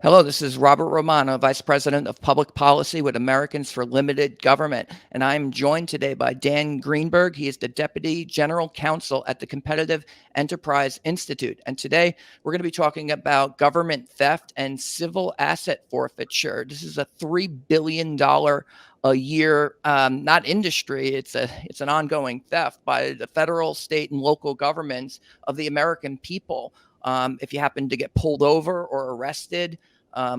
Hello, this is Robert Romano, Vice President of Public Policy with Americans for Limited Government, and I'm joined today by Dan Greenberg. He is the Deputy General Counsel at the Competitive Enterprise Institute. And today we're going to be talking about government theft and civil asset forfeiture. This is a $3 billion a year, not industry. It's an ongoing theft by the federal, state, and local governments of the American people. If you happen to get pulled over or arrested,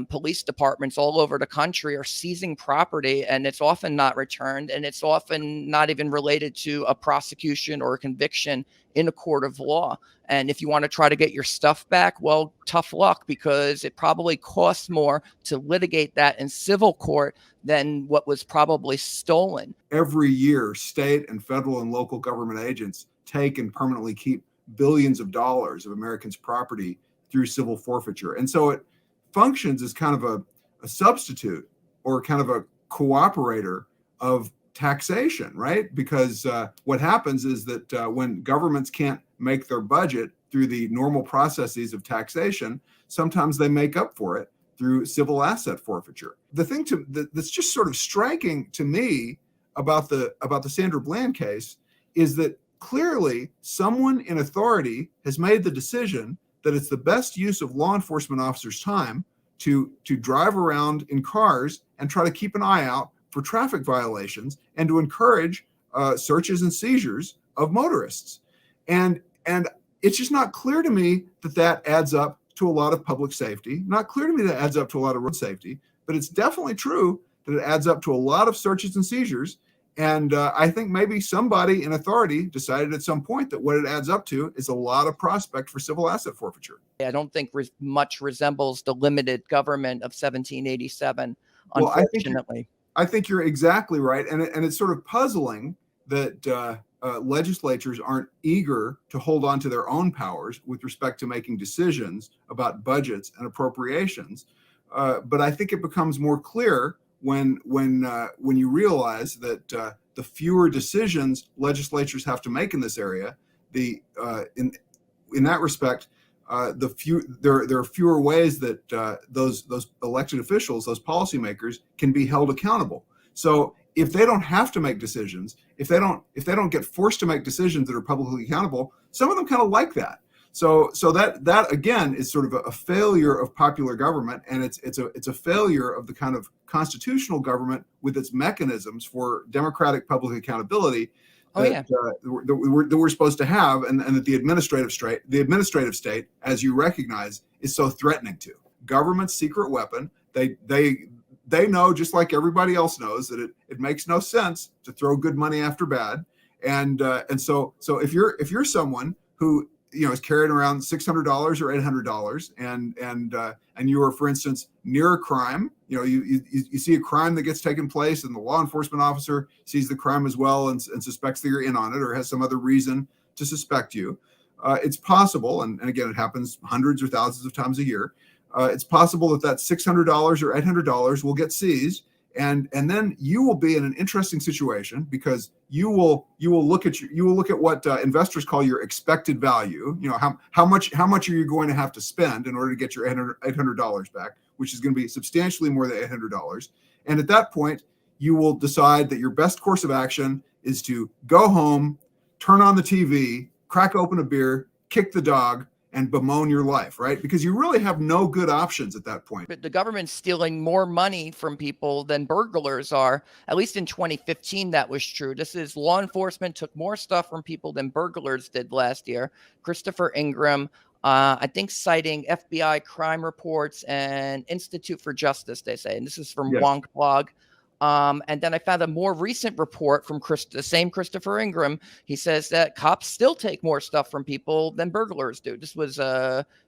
police departments all over the country are seizing property, and it's often not returned, and it's often not even related to a prosecution or a conviction in a court of law. And if you want to try to get your stuff back, well, tough luck, because it probably costs more to litigate that in civil court than what was probably stolen. Every year, state and federal and local government agents take and permanently keep billions of dollars of Americans' property through civil forfeiture. And so it functions as kind of a substitute or kind of a cooperator of taxation, right? Because what happens is that when governments can't make their budget through the normal processes of taxation, sometimes they make up for it through civil asset forfeiture. The thing that's just sort of striking to me about the Sandra Bland case is that clearly someone in authority has made the decision that it's the best use of law enforcement officers' time to drive around in cars and try to keep an eye out for traffic violations and to encourage searches and seizures of motorists. And it's just not clear to me that adds up to a lot of public safety. Not clear to me that adds up to a lot of road safety, but it's definitely true that it adds up to a lot of searches and seizures. And I think maybe somebody in authority decided at some point that what it adds up to is a lot of prospect for civil asset forfeiture. I don't think much resembles the limited government of 1787, well, unfortunately. I think you're exactly right. And it's sort of puzzling that legislatures aren't eager to hold on to their own powers with respect to making decisions about budgets and appropriations. But I think it becomes more clear when you realize that the fewer decisions legislatures have to make in this area, in that respect, there are fewer ways that those elected officials, those policymakers, can be held accountable. So if they don't have to make decisions, if they don't get forced to make decisions that are publicly accountable, some of them kind of like that. So that again is sort of a failure of popular government, and it's a failure of the kind of constitutional government with its mechanisms for democratic public accountability that we're supposed to have, and that the administrative state, as you recognize, is so threatening to. Government's secret weapon. They know, just like everybody else knows, that it makes no sense to throw good money after bad, and so if you're someone who is carrying around $600 or $800, and you are, for instance, near a crime. You see a crime that gets taken place, and the law enforcement officer sees the crime as well and suspects that you're in on it or has some other reason to suspect you. It's possible, and again, it happens hundreds or thousands of times a year. It's possible that $600 or $800 will get seized. And then you will be in an interesting situation, because you will look at what investors call your expected value. How much are you going to have to spend in order to get your $800 back, which is going to be substantially more than $800. And at that point, you will decide that your best course of action is to go home, turn on the TV, crack open a beer, kick the dog, and bemoan your life, right? Because you really have no good options at that point. But the government's stealing more money from people than burglars are. At least in 2015, that was true. This is law enforcement took more stuff from people than burglars did last year. Christopher Ingram, I think, citing FBI crime reports and Institute for Justice, they say. And this is from Wonk Blog. And then I found a more recent report from the same Christopher Ingram. He says that cops still take more stuff from people than burglars do. This was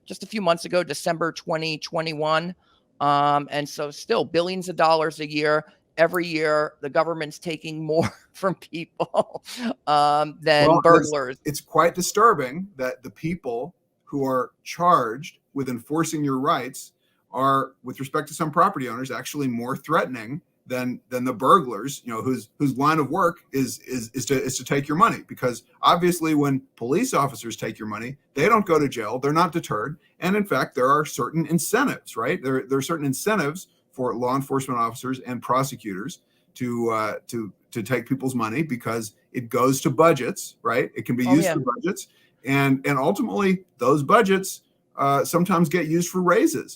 just a few months ago, December 2021. And so still billions of dollars a year. Every year, the government's taking more from people than burglars. It's quite disturbing that the people who are charged with enforcing your rights are, with respect to some property owners, actually more threatening than the burglars, whose line of work is to take your money. Because obviously, when police officers take your money, they don't go to jail, they're not deterred, and in fact, there are certain incentives, right? There are certain incentives for law enforcement officers and prosecutors to take people's money, because it goes to budgets, right? It can be Oh, used yeah. for budgets, and ultimately those budgets sometimes get used for raises.